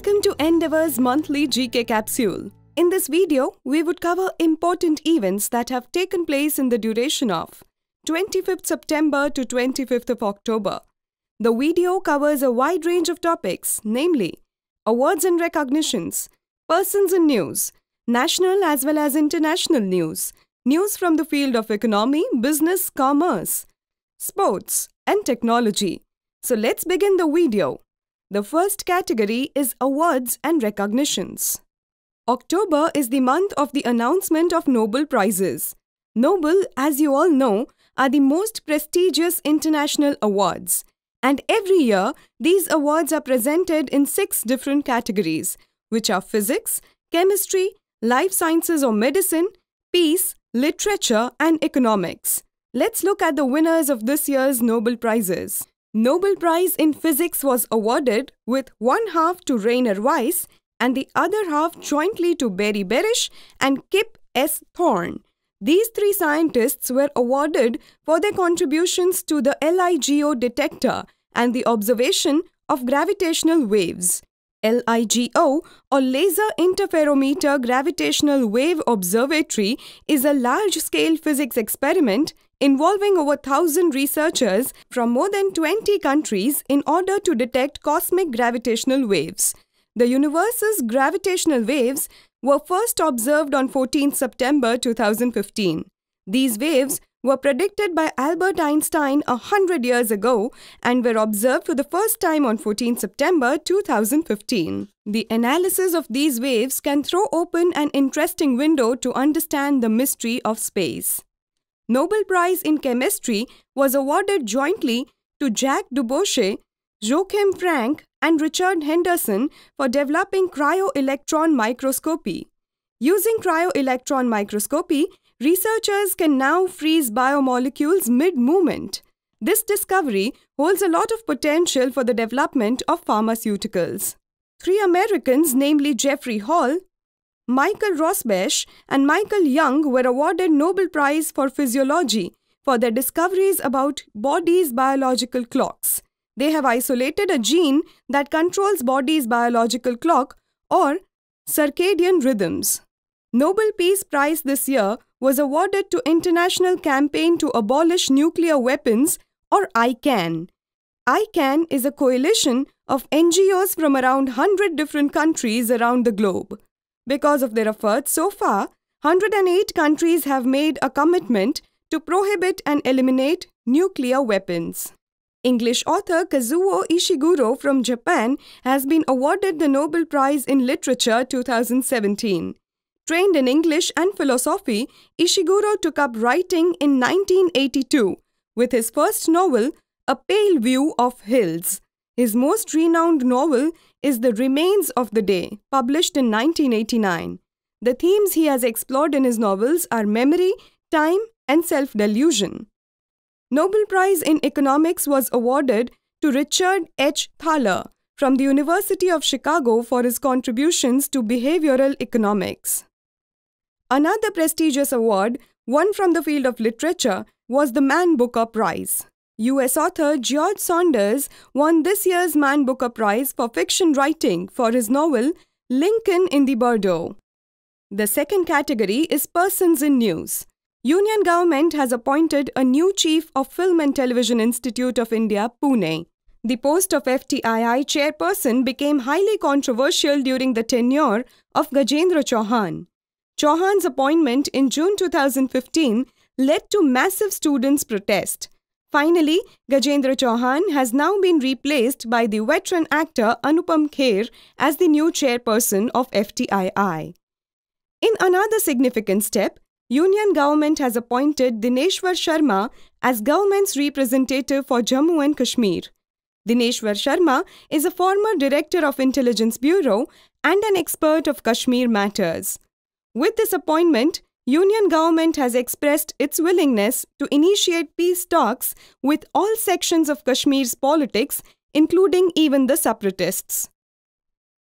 Welcome to Endeavour's monthly GK Capsule. In this video, we would cover important events that have taken place in the duration of 25th September to 25th of October. The video covers a wide range of topics, namely awards and recognitions, persons in news, national as well as international news, news from the field of economy, business, commerce, sports, and technology. So let's begin the video. The first category is awards and recognitions. October is the month of the announcement of Nobel Prizes. Nobel, as you all know, are the most prestigious international awards. And every year, these awards are presented in 6 different categories, which are physics, chemistry, life sciences or medicine, peace, literature, and economics. Let's look at the winners of this year's Nobel Prizes. Nobel Prize in Physics was awarded with one half to Rainer Weiss and the other half jointly to Barry Barish and Kip S. Thorne. These 3 scientists were awarded for their contributions to the LIGO detector and the observation of gravitational waves. LIGO, or Laser Interferometer Gravitational Wave Observatory, is a large-scale physics experiment involving over 1,000 researchers from more than 20 countries in order to detect cosmic gravitational waves. The universe's gravitational waves were first observed on 14 September 2015. These waves were predicted by Albert Einstein 100 years ago and were observed for the first time on 14 September 2015. The analysis of these waves can throw open an interesting window to understand the mystery of space. Nobel Prize in Chemistry was awarded jointly to Jacques Dubochet, Joachim Frank, and Richard Henderson for developing cryo-electron microscopy. Using cryo-electron microscopy, researchers can now freeze biomolecules mid-movement. This discovery holds a lot of potential for the development of pharmaceuticals. 3 Americans, namely Jeffrey Hall, Michael Rosbash, and Michael Young, were awarded Nobel Prize for Physiology for their discoveries about body's biological clocks. They have isolated a gene that controls body's biological clock or circadian rhythms. Nobel Peace Prize this year was awarded to International Campaign to Abolish Nuclear Weapons, or ICAN. ICAN is a coalition of NGOs from around 100 different countries around the globe. Because of their efforts so far, 108 countries have made a commitment to prohibit and eliminate nuclear weapons. English author Kazuo Ishiguro from Japan has been awarded the Nobel Prize in Literature 2017. Trained in English and philosophy, Ishiguro took up writing in 1982 with his first novel, A Pale View of Hills. His most renowned novel is The Remains of the Day, published in 1989. The themes he has explored in his novels are memory, time, and self-delusion. Nobel Prize in Economics was awarded to Richard H. Thaler from the University of Chicago for his contributions to behavioral economics. Another prestigious award, won from the field of literature, was the Man Booker Prize. U.S. author George Saunders won this year's Man Booker Prize for fiction writing for his novel Lincoln in the Bordeaux. The second category is persons in news. Union government has appointed a new chief of Film and Television Institute of India, Pune. The post of FTII chairperson became highly controversial during the tenure of Gajendra Chauhan. Chauhan's appointment in June 2015 led to massive students' protest. Finally, Gajendra Chauhan has now been replaced by the veteran actor Anupam Kher as the new chairperson of FTII. In another significant step, Union government has appointed Dineshwar Sharma as government's representative for Jammu and Kashmir. Dineshwar Sharma is a former director of Intelligence Bureau and an expert of Kashmir matters. With this appointment, Union government has expressed its willingness to initiate peace talks with all sections of Kashmir's politics, including even the separatists.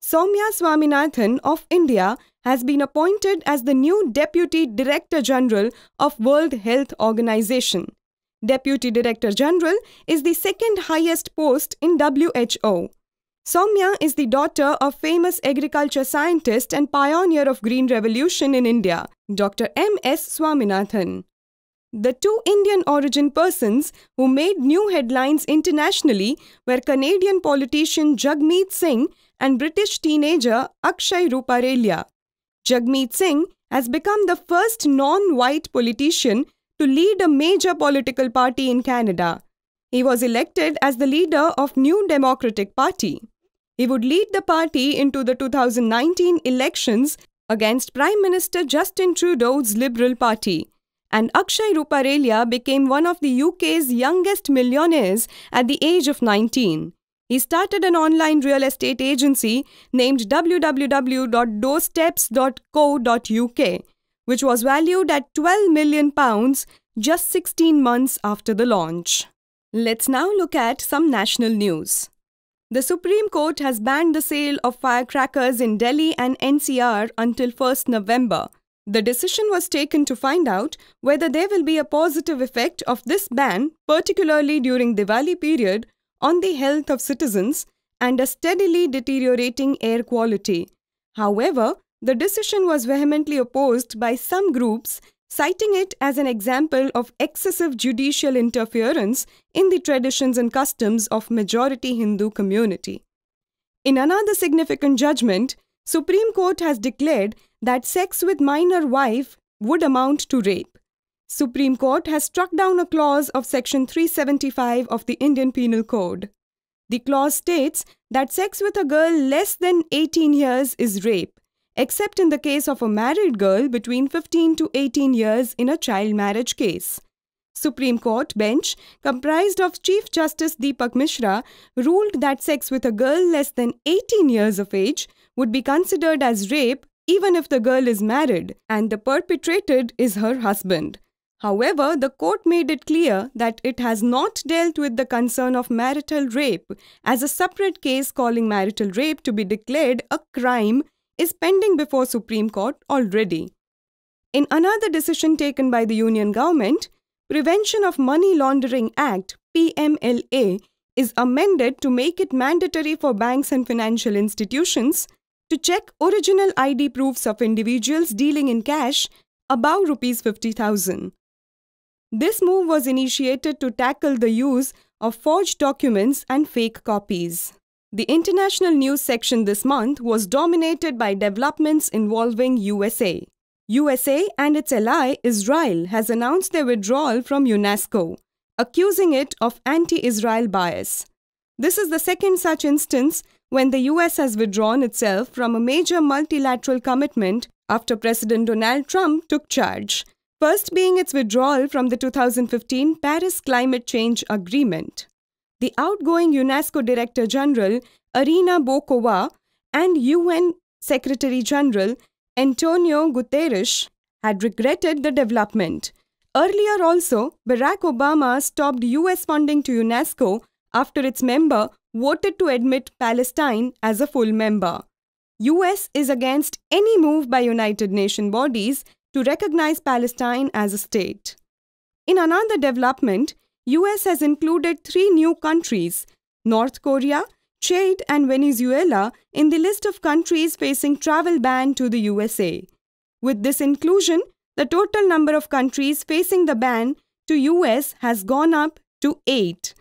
Soumya Swaminathan of India has been appointed as the new Deputy Director General of World Health Organization. Deputy Director General is the second highest post in WHO. Soumya is the daughter of famous agriculture scientist and pioneer of Green Revolution in India, Dr. M.S. Swaminathan. The two Indian-origin persons who made new headlines internationally were Canadian politician Jagmeet Singh and British teenager Akshay Ruparelia. Jagmeet Singh has become the first non-white politician to lead a major political party in Canada. He was elected as the leader of New Democratic Party. He would lead the party into the 2019 elections against Prime Minister Justin Trudeau's Liberal Party. And Akshay Ruparelia became one of the UK's youngest millionaires at the age of 19. He started an online real estate agency named www.doorsteps.co.uk, which was valued at £12 million just 16 months after the launch. Let's now look at some national news. The Supreme Court has banned the sale of firecrackers in Delhi and NCR until 1st November. The decision was taken to find out whether there will be a positive effect of this ban, particularly during Diwali period, on the health of citizens and a steadily deteriorating air quality. However, the decision was vehemently opposed by some groups, citing it as an example of excessive judicial interference in the traditions and customs of majority Hindu community. In another significant judgment, Supreme Court has declared that sex with minor wife would amount to rape. Supreme Court has struck down a clause of Section 375 of the Indian Penal Code. The clause states that sex with a girl less than 18 years is rape, except in the case of a married girl between 15 to 18 years in a child marriage case. Supreme Court bench, comprised of Chief Justice Deepak Mishra, ruled that sex with a girl less than 18 years of age would be considered as rape even if the girl is married and the perpetrator is her husband. However, the court made it clear that it has not dealt with the concern of marital rape, as a separate case calling marital rape to be declared a crime is pending before Supreme Court already. In another decision taken by the Union Government, Prevention of Money Laundering Act (PMLA) is amended to make it mandatory for banks and financial institutions to check original ID proofs of individuals dealing in cash above Rs 50,000. This move was initiated to tackle the use of forged documents and fake copies. The international news section this month was dominated by developments involving USA. USA and its ally Israel has announced their withdrawal from UNESCO, accusing it of anti-Israel bias. This is the second such instance when the US has withdrawn itself from a major multilateral commitment after President Donald Trump took charge, first being its withdrawal from the 2015 Paris Climate Change Agreement. The outgoing UNESCO Director General, Irina Bokova, and UN Secretary General, Antonio Guterres, had regretted the development. Earlier also, Barack Obama stopped US funding to UNESCO after its member voted to admit Palestine as a full member. US is against any move by United Nations bodies to recognize Palestine as a state. In another development, US has included 3 new countries, North Korea, Chad and Venezuela, in the list of countries facing travel ban to the USA. With this inclusion, the total number of countries facing the ban to US has gone up to 8.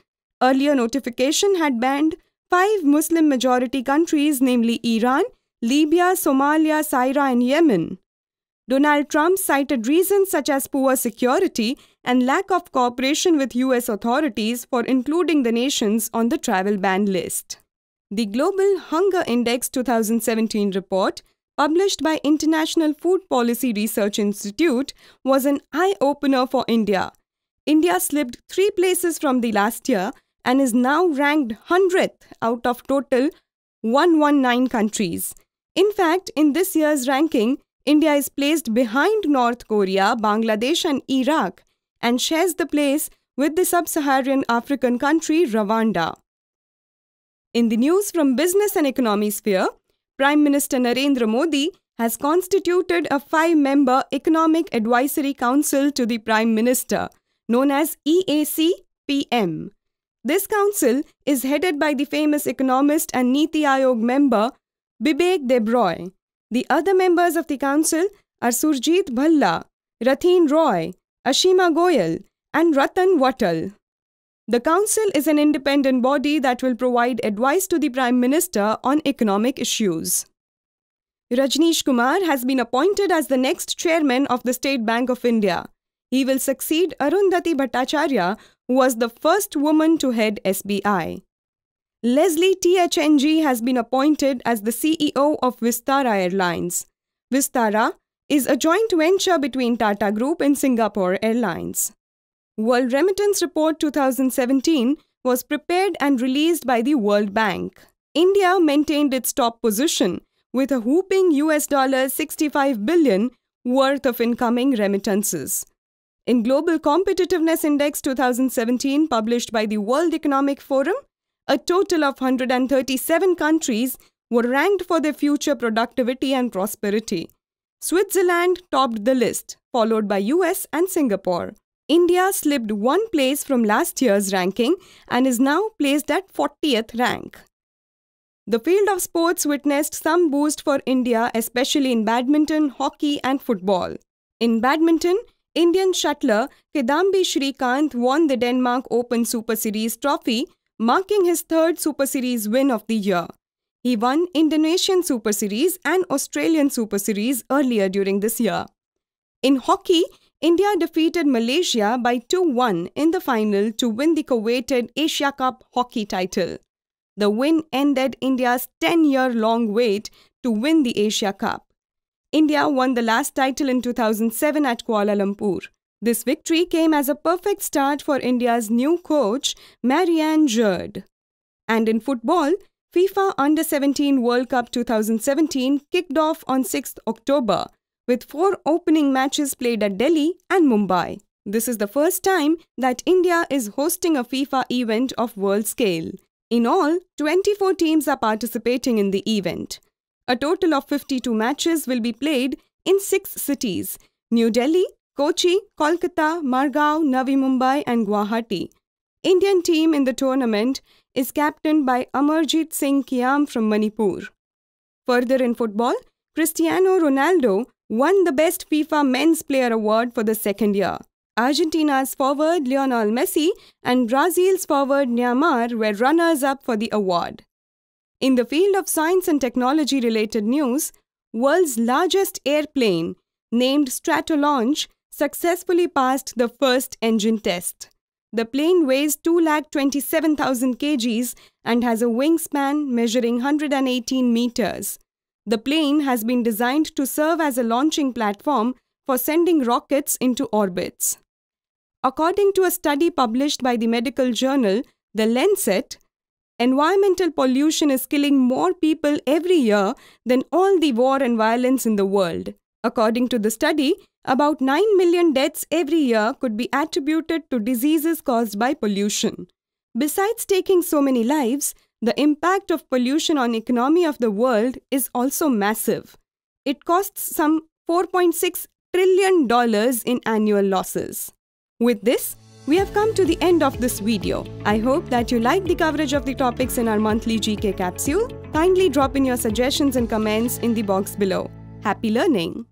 Earlier notification had banned 5 Muslim-majority countries, namely Iran, Libya, Somalia, Syria and Yemen. Donald Trump cited reasons such as poor security and lack of cooperation with US authorities for including the nations on the travel ban list. The Global Hunger Index 2017 report, published by International Food Policy Research Institute, was an eye-opener for India. India slipped 3 places from the last year and is now ranked 100th out of total 119 countries. In fact, in this year's ranking, India is placed behind North Korea, Bangladesh and Iraq and shares the place with the sub-Saharan African country Rwanda. In the news from business and economy sphere, Prime Minister Narendra Modi has constituted a 5-member Economic Advisory Council to the Prime Minister, known as EAC-PM. This council is headed by the famous economist and Niti Aayog member Bibek Debroy. The other members of the council are Surjit Bhalla, Rathin Roy, Ashima Goyal, and Ratan Wattal. The council is an independent body that will provide advice to the Prime Minister on economic issues. Rajneesh Kumar has been appointed as the next chairman of the State Bank of India. He will succeed Arundhati Bhattacharya, who was the first woman to head SBI. Leslie THNG has been appointed as the CEO of Vistara Airlines. Vistara is a joint venture between Tata Group and Singapore Airlines. World Remittance Report 2017 was prepared and released by the World Bank. India maintained its top position with a whopping $65 billion worth of incoming remittances. In Global Competitiveness Index 2017 published by the World Economic Forum, a total of 137 countries were ranked for their future productivity and prosperity. Switzerland topped the list, followed by US and Singapore. India slipped one place from last year's ranking and is now placed at 40th rank. The field of sports witnessed some boost for India, especially in badminton, hockey and football. In badminton, Indian shuttler Kidambi Shrikant won the Denmark Open Super Series trophy, marking his third Super Series win of the year. He won Indonesian Super Series and Australian Super Series earlier during this year. In hockey, India defeated Malaysia by 2-1 in the final to win the coveted Asia Cup hockey title. The win ended India's 10-year-long wait to win the Asia Cup. India won the last title in 2007 at Kuala Lumpur. This victory came as a perfect start for India's new coach, Marianne Jerd. And in football, FIFA Under-17 World Cup 2017 kicked off on 6th October, with 4 opening matches played at Delhi and Mumbai. This is the first time that India is hosting a FIFA event of world scale. In all, 24 teams are participating in the event. A total of 52 matches will be played in 6 cities: New Delhi, Kochi, Kolkata, Margao, Navi Mumbai and Guwahati. Indian team in the tournament is captained by Amarjit Singh Kiam from Manipur. Further in football, Cristiano Ronaldo won the Best FIFA Men's Player Award for the second year. Argentina's forward Lionel Messi and Brazil's forward Neymar were runners-up for the award. In the field of science and technology-related news, world's largest airplane, named Stratolaunch, successfully passed the first engine test. The plane weighs 227,000 kgs and has a wingspan measuring 118 meters. The plane has been designed to serve as a launching platform for sending rockets into orbits. According to a study published by the medical journal The Lancet, environmental pollution is killing more people every year than all the war and violence in the world. According to the study, about 9 million deaths every year could be attributed to diseases caused by pollution. Besides taking so many lives, the impact of pollution on the economy of the world is also massive. It costs some $4.6 trillion in annual losses. With this, we have come to the end of this video. I hope that you like the coverage of the topics in our monthly GK capsule. Kindly drop in your suggestions and comments in the box below. Happy learning!